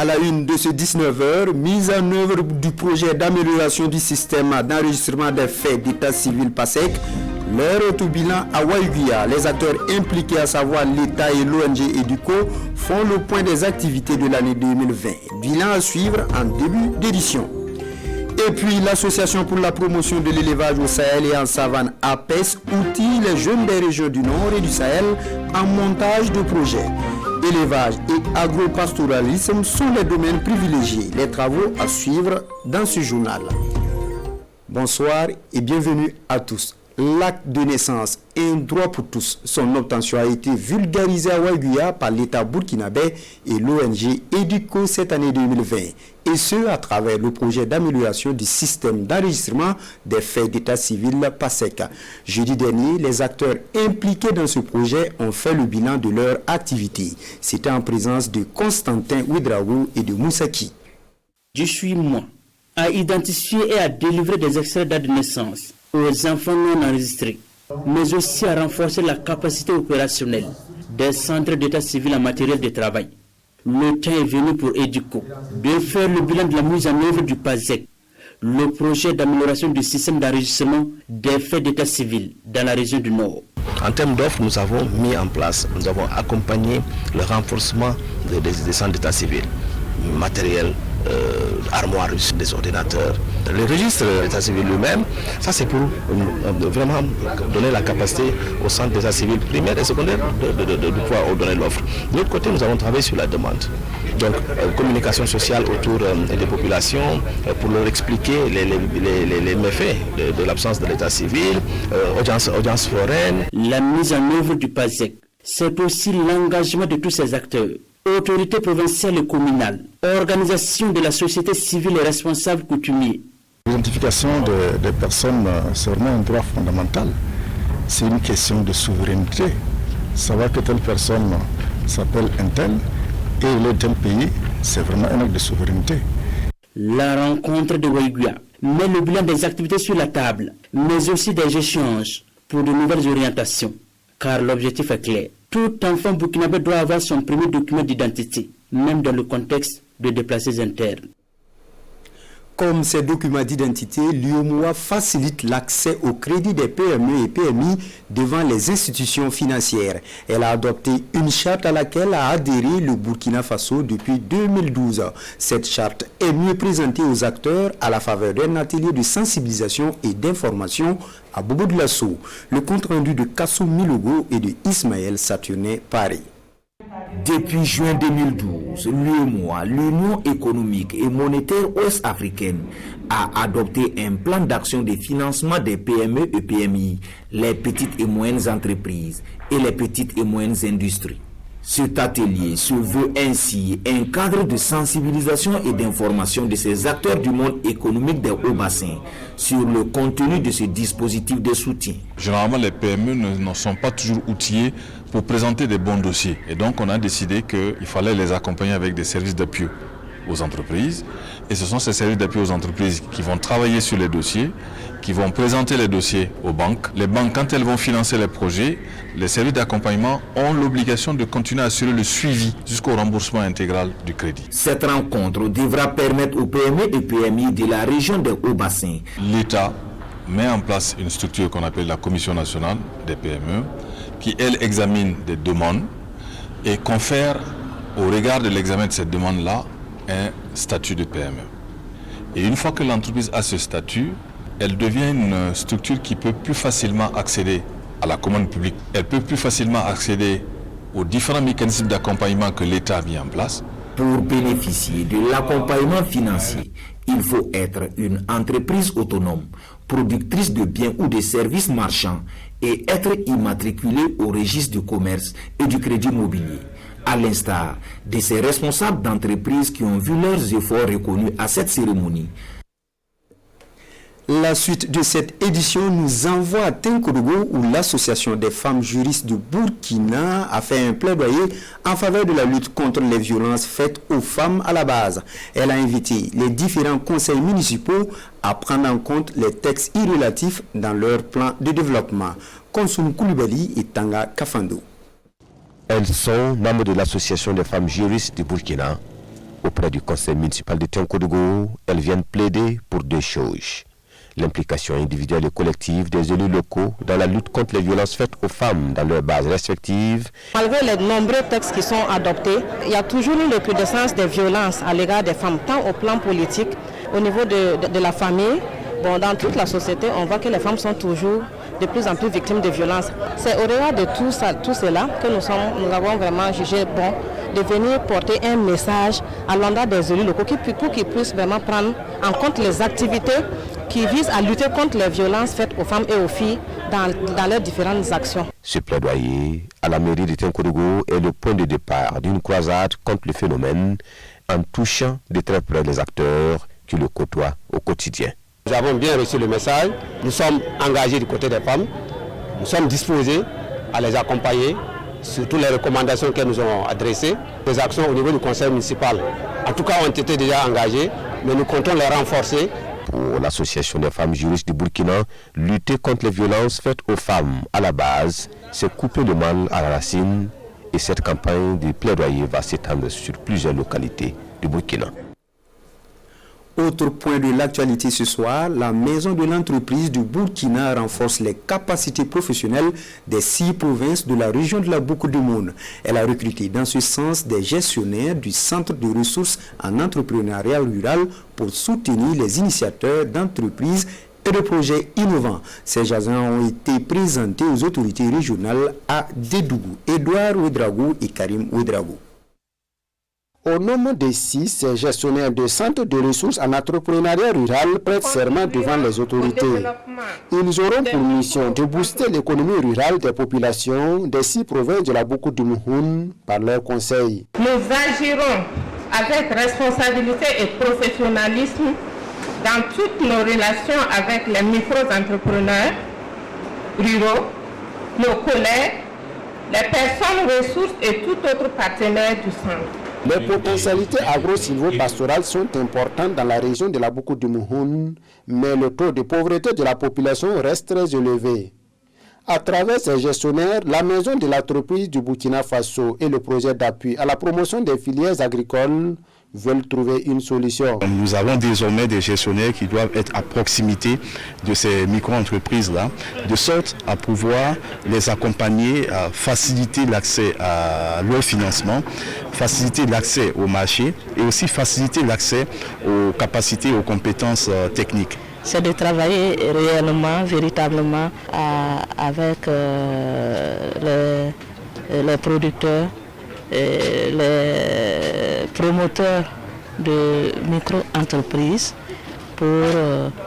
À la une de ce 19h, mise en œuvre du projet d'amélioration du système d'enregistrement des faits d'état civil PASEC, leur autobilan à Waïguia. Les acteurs impliqués, à savoir l'État et l'ONG EDUCO, font le point des activités de l'année 2020. Bilan à suivre en début d'édition. Et puis l'Association pour la promotion de l'élevage au Sahel et en savane APES outille les jeunes des régions du Nord et du Sahel en montage de projets. Élevage et agropastoralisme sont les domaines privilégiés. Les travaux à suivre dans ce journal. Bonsoir et bienvenue à tous. L'acte de naissance est un droit pour tous. Son obtention a été vulgarisée à Ouaguia par l'État burkinabé et l'ONG EDUCO cette année 2020. Et ce, à travers le projet d'amélioration du système d'enregistrement des faits d'état civil PASEC. Jeudi dernier, les acteurs impliqués dans ce projet ont fait le bilan de leur activité. C'était en présence de Constantin Ouedraogo et de Moussaki. Je suis moi à identifier et à délivrer des extraits d'actes de naissance aux enfants non enregistrés, mais aussi à renforcer la capacité opérationnelle des centres d'état civil en matériel de travail. Le temps est venu pour EDUCO de faire le bilan de la mise en œuvre du PASEC, le projet d'amélioration du système d'enregistrement des faits d'état civil dans la région du Nord. En termes d'offres, nous avons mis en place, nous avons accompagné le renforcement des centres d'état civil, matériel, armoires des ordinateurs. Le registre de l'état civil lui-même, ça c'est pour vraiment donner la capacité au centre d'état civil primaire et secondaire de pouvoir ordonner l'offre. De l'autre côté, nous avons travaillé sur la demande. Donc, communication sociale autour des populations pour leur expliquer les méfaits de l'absence de l'état civil, audience foraine. La mise en œuvre du PASEC, c'est aussi l'engagement de tous ces acteurs. Autorités provinciales et communales, organisation de la société civile et responsables coutumiers. L'identification des personnes, c'est vraiment un droit fondamental. C'est une question de souveraineté. Savoir que telle personne s'appelle un tel et il est tel pays, c'est vraiment un acte de souveraineté. La rencontre de Waïguia met le bilan des activités sur la table, mais aussi des échanges pour de nouvelles orientations. Car l'objectif est clair. Tout enfant burkinabé doit avoir son premier document d'identité, même dans le contexte de déplacés internes. Comme ces documents d'identité, l'UEMOA facilite l'accès au crédit des PME et PMI devant les institutions financières. Elle a adopté une charte à laquelle a adhéré le Burkina Faso depuis 2012. Cette charte est mieux présentée aux acteurs à la faveur d'un atelier de sensibilisation et d'information à Bobo de Lasso. Le compte-rendu de Kassou Milogo et de Ismaël Saturné Paris. Depuis juin 2012, l'UEMOA, l'Union économique et monétaire ouest-africaine, a adopté un plan d'action de financement des PME et PMI, les petites et moyennes entreprises et les petites et moyennes industries. Cet atelier se veut ainsi un cadre de sensibilisation et d'information de ces acteurs du monde économique des hauts bassins sur le contenu de ce dispositif de soutien. Généralement, les PME ne sont pas toujours outillés pour présenter des bons dossiers. Et donc, on a décidé qu'il fallait les accompagner avec des services d'appui aux entreprises. Et ce sont ces services d'appui aux entreprises qui vont travailler sur les dossiers, qui vont présenter les dossiers aux banques. Les banques, quand elles vont financer les projets, les services d'accompagnement ont l'obligation de continuer à assurer le suivi jusqu'au remboursement intégral du crédit. Cette rencontre devra permettre aux PME et PMI de la région des hauts-bassins. L'État met en place une structure qu'on appelle la Commission nationale des PME, qui, elle, examine des demandes et confère, au regard de l'examen de cette demande-là, un statut de PME. Et une fois que l'entreprise a ce statut, elle devient une structure qui peut plus facilement accéder à la commande publique. Elle peut plus facilement accéder aux différents mécanismes d'accompagnement que l'État a mis en place. Pour bénéficier de l'accompagnement financier, il faut être une entreprise autonome, productrice de biens ou de services marchands et être immatriculé au registre du commerce et du crédit immobilier, à l'instar de ces responsables d'entreprises qui ont vu leurs efforts reconnus à cette cérémonie. La suite de cette édition nous envoie à Tinkodogo où l'association des femmes juristes de Burkina a fait un plaidoyer en faveur de la lutte contre les violences faites aux femmes à la base. Elle a invité les différents conseils municipaux à prendre en compte les textes irrélatifs dans leur plan de développement. Konsoum Koulibaly et Tanga Kafando. Elles sont membres de l'association des femmes juristes du Burkina, au Auprès du conseil municipal de Tiankodougou, elles viennent plaider pour deux choses. L'implication individuelle et collective des élus locaux dans la lutte contre les violences faites aux femmes dans leurs bases respectives. Malgré les nombreux textes qui sont adoptés, il y a toujours eu une recrudescence des violences à l'égard des femmes, tant au plan politique, au niveau de la famille. Bon, dans toute la société, on voit que les femmes sont toujours de plus en plus victimes de violences. C'est au regard de tout cela que nous avons vraiment jugé bon de venir porter un message à l'endroit des élus locaux pour qu'ils puissent vraiment prendre en compte les activités qui visent à lutter contre les violences faites aux femmes et aux filles dans leurs différentes actions. Ce plaidoyer à la mairie de Tiankodougou est le point de départ d'une croisade contre le phénomène en touchant de très près les acteurs qui le côtoient au quotidien. Nous avons bien reçu le message, nous sommes engagés du côté des femmes, nous sommes disposés à les accompagner sur toutes les recommandations qu'elles nous ont adressées. Les actions au niveau du conseil municipal, en tout cas, ont été déjà engagées, mais nous comptons les renforcer. Pour l'association des femmes juristes du Burkina, lutter contre les violences faites aux femmes à la base, c'est couper le mal à la racine et cette campagne de plaidoyer va s'étendre sur plusieurs localités du Burkina. Autre point de l'actualité ce soir, la maison de l'entreprise du Burkina renforce les capacités professionnelles des 6 provinces de la région de la Boukou-du-Moun. Elle a recruté dans ce sens des gestionnaires du centre de ressources en entrepreneuriat rural pour soutenir les initiateurs d'entreprises et de projets innovants. Ces agents ont été présentés aux autorités régionales à Dédougou. Edouard Ouedragou et Karim Ouedragou. Au nom des 6, ces gestionnaires de centres de ressources en entrepreneuriat rural prêtent serment devant les autorités. Ils auront pour mission de booster l'économie rurale des populations des 6 provinces de la Boukou-du-Moun par leurs conseils. Nous agirons avec responsabilité et professionnalisme dans toutes nos relations avec les micro-entrepreneurs ruraux, nos collègues, les personnes ressources et tout autre partenaire du centre. Les potentialités agro-silvo-pastorales sont importantes dans la région de la Boukou-du-Moun, mais le taux de pauvreté de la population reste très élevé. À travers ces gestionnaires, la maison de l'entreprise du Burkina Faso et le projet d'appui à la promotion des filières agricoles veulent trouver une solution. Nous avons désormais des gestionnaires qui doivent être à proximité de ces micro-entreprises-là, de sorte à pouvoir les accompagner, à faciliter l'accès à leur financement, faciliter l'accès au marché et aussi faciliter l'accès aux capacités et aux compétences techniques. C'est de travailler réellement, véritablement avec les producteurs, les promoteurs de micro-entreprises pour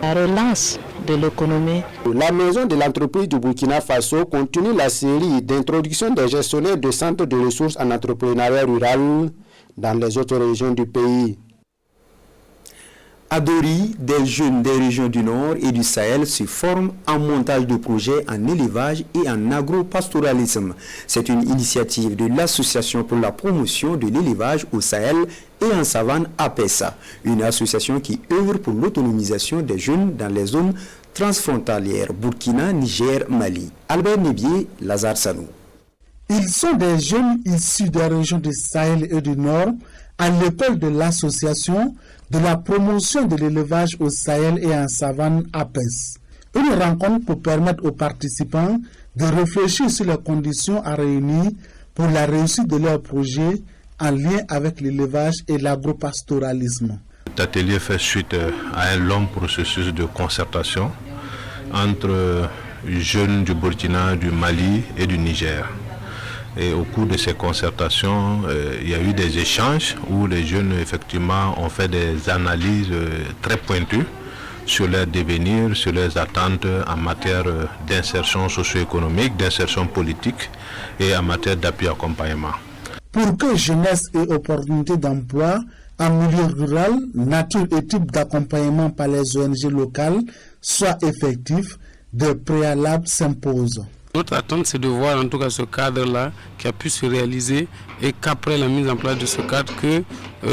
la relance de l'économie. La maison de l'entreprise du Burkina Faso continue la série d'introduction des gestionnaires de centres de ressources en entrepreneuriat rural dans les autres régions du pays. À Dori, des jeunes des régions du Nord et du Sahel se forment en montage de projets en élevage et en agro-pastoralisme. C'est une initiative de l'Association pour la promotion de l'élevage au Sahel et en savane APESA, une association qui œuvre pour l'autonomisation des jeunes dans les zones transfrontalières Burkina, Niger, Mali. Albert Nebier, Lazare Sanou. Ils sont des jeunes issus des régions du Sahel et du Nord à l'école de l'association de la promotion de l'élevage au Sahel et en savane APES. Une rencontre pour permettre aux participants de réfléchir sur les conditions à réunir pour la réussite de leur projet en lien avec l'élevage et l'agropastoralisme. Cet atelier fait suite à un long processus de concertation entre jeunes du Burkina, du Mali et du Niger. Et au cours de ces concertations, il y a eu des échanges où les jeunes effectivement ont fait des analyses très pointues sur leur devenir, sur leurs attentes en matière d'insertion socio-économique, d'insertion politique et en matière d'appui accompagnement. Pour que jeunesse et opportunités d'emploi en milieu rural, nature et type d'accompagnement par les ONG locales soient effectifs, des préalables s'imposent. Notre attente, c'est de voir en tout cas ce cadre-là qui a pu se réaliser et qu'après la mise en place de ce cadre, que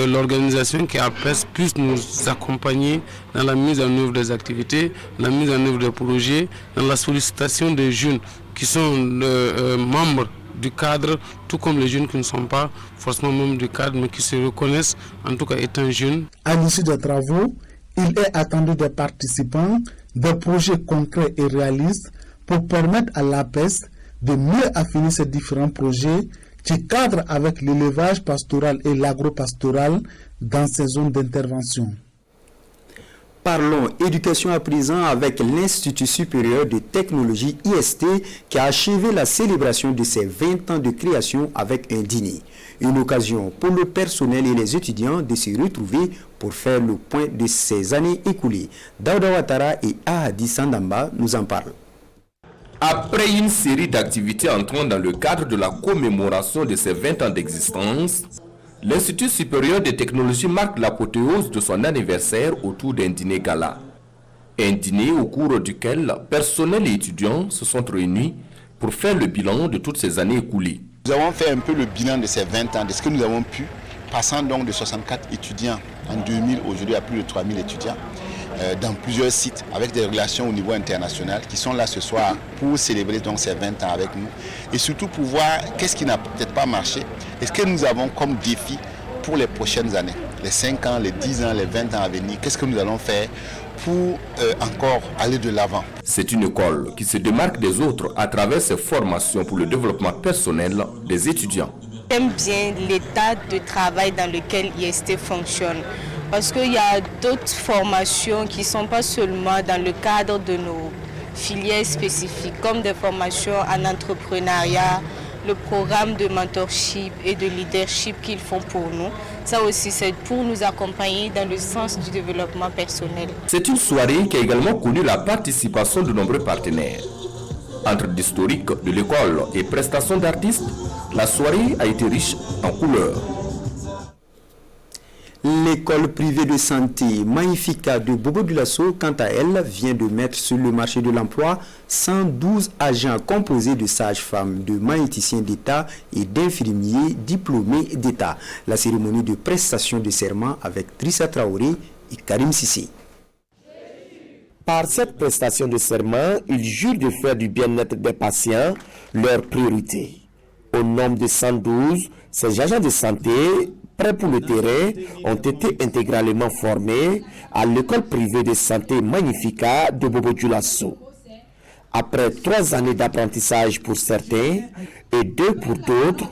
l'organisation qui APES puisse nous accompagner dans la mise en œuvre des activités, la mise en œuvre des projets, dans la sollicitation des jeunes qui sont membres du cadre, tout comme les jeunes qui ne sont pas forcément membres du cadre, mais qui se reconnaissent en tout cas étant jeunes. À l'issue des travaux, il est attendu des participants des projets concrets et réalistes pour permettre à l'APES de mieux affiner ces différents projets qui cadrent avec l'élevage pastoral et l'agro-pastoral dans ces zones d'intervention. Parlons éducation à présent avec l'Institut supérieur de technologie IST qui a achevé la célébration de ses 20 ans de création avec un dîner. Une occasion pour le personnel et les étudiants de se retrouver pour faire le point de ces années écoulées. Daouda Ouattara et Ahadi Sandamba nous en parlent. Après une série d'activités entrant dans le cadre de la commémoration de ses 20 ans d'existence, l'Institut supérieur de technologie marque l'apothéose de son anniversaire autour d'un dîner gala. Un dîner au cours duquel personnel et étudiants se sont réunis pour faire le bilan de toutes ces années écoulées. Nous avons fait un peu le bilan de ces 20 ans, de ce que nous avons pu, passant donc de 64 étudiants en 2000, aujourd'hui à plus de 3000 étudiants, dans plusieurs sites, avec des relations au niveau international, qui sont là ce soir pour célébrer donc ces 20 ans avec nous, et surtout pour voir qu'est-ce qui n'a peut-être pas marché, et ce que nous avons comme défi pour les prochaines années, les 5 ans, les 10 ans, les 20 ans à venir, qu'est-ce que nous allons faire pour encore aller de l'avant. C'est une école qui se démarque des autres à travers ses formations pour le développement personnel des étudiants. J'aime bien l'état de travail dans lequel IST fonctionne. Parce qu'il y a d'autres formations qui ne sont pas seulement dans le cadre de nos filières spécifiques, comme des formations en entrepreneuriat, le programme de mentorship et de leadership qu'ils font pour nous. Ça aussi, c'est pour nous accompagner dans le sens du développement personnel. C'est une soirée qui a également connu la participation de nombreux partenaires. Entre l'historique de l'école et prestations d'artistes, la soirée a été riche en couleurs. L'école privée de santé Magnifica de Bobo-Dioulasso, quant à elle, vient de mettre sur le marché de l'emploi 112 agents composés de sages-femmes, de magnéticiens d'État et d'infirmiers diplômés d'État. La cérémonie de prestation de serment avec Drissa Traoré et Karim Sissi. Par cette prestation de serment, ils jurent de faire du bien-être des patients leur priorité. Au nombre de 112, ces agents de santé prêts pour le terrain ont été intégralement formés à l'école privée de santé Magnifica de Bobo-Dioulasso. Après 3 années d'apprentissage pour certains et 2 pour d'autres,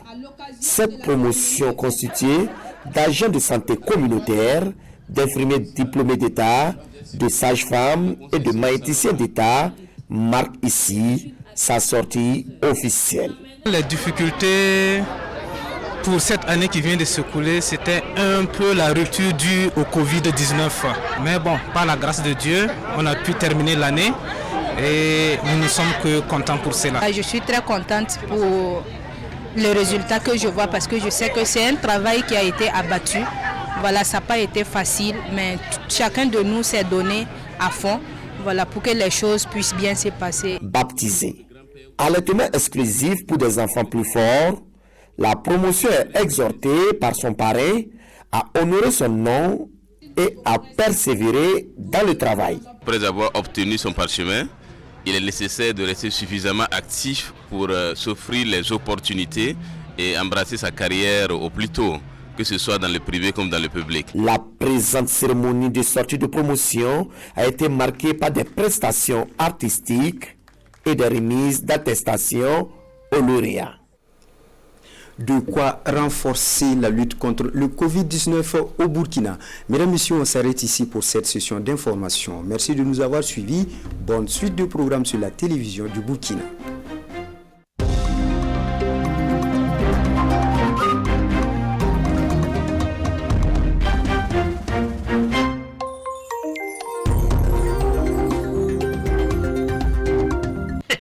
cette promotion constituée d'agents de santé communautaires, d'infirmiers diplômés d'État, de sages-femmes et de magnéticiens d'État marque ici sa sortie officielle. Les difficultés pour cette année qui vient de s'écouler, c'était un peu la rupture due au Covid-19. Mais bon, par la grâce de Dieu, on a pu terminer l'année et nous ne sommes que contents pour cela. Je suis très contente pour le résultat que je vois parce que je sais que c'est un travail qui a été abattu. Voilà, ça n'a pas été facile, mais chacun de nous s'est donné à fond, voilà, pour que les choses puissent bien se passer. Baptisé. Allaitement exclusif pour des enfants plus forts, la promotion est exhortée par son parrain à honorer son nom et à persévérer dans le travail. Après avoir obtenu son parchemin, il est nécessaire de rester suffisamment actif pour s'offrir les opportunités et embrasser sa carrière au plus tôt, que ce soit dans le privé comme dans le public. La présente cérémonie de sortie de promotion a été marquée par des prestations artistiques et des remises d'attestations aux lauréats. De quoi renforcer la lutte contre le Covid-19 au Burkina. Mesdames et messieurs, on s'arrête ici pour cette session d'information. Merci de nous avoir suivis. Bonne suite de programmes sur la télévision du Burkina.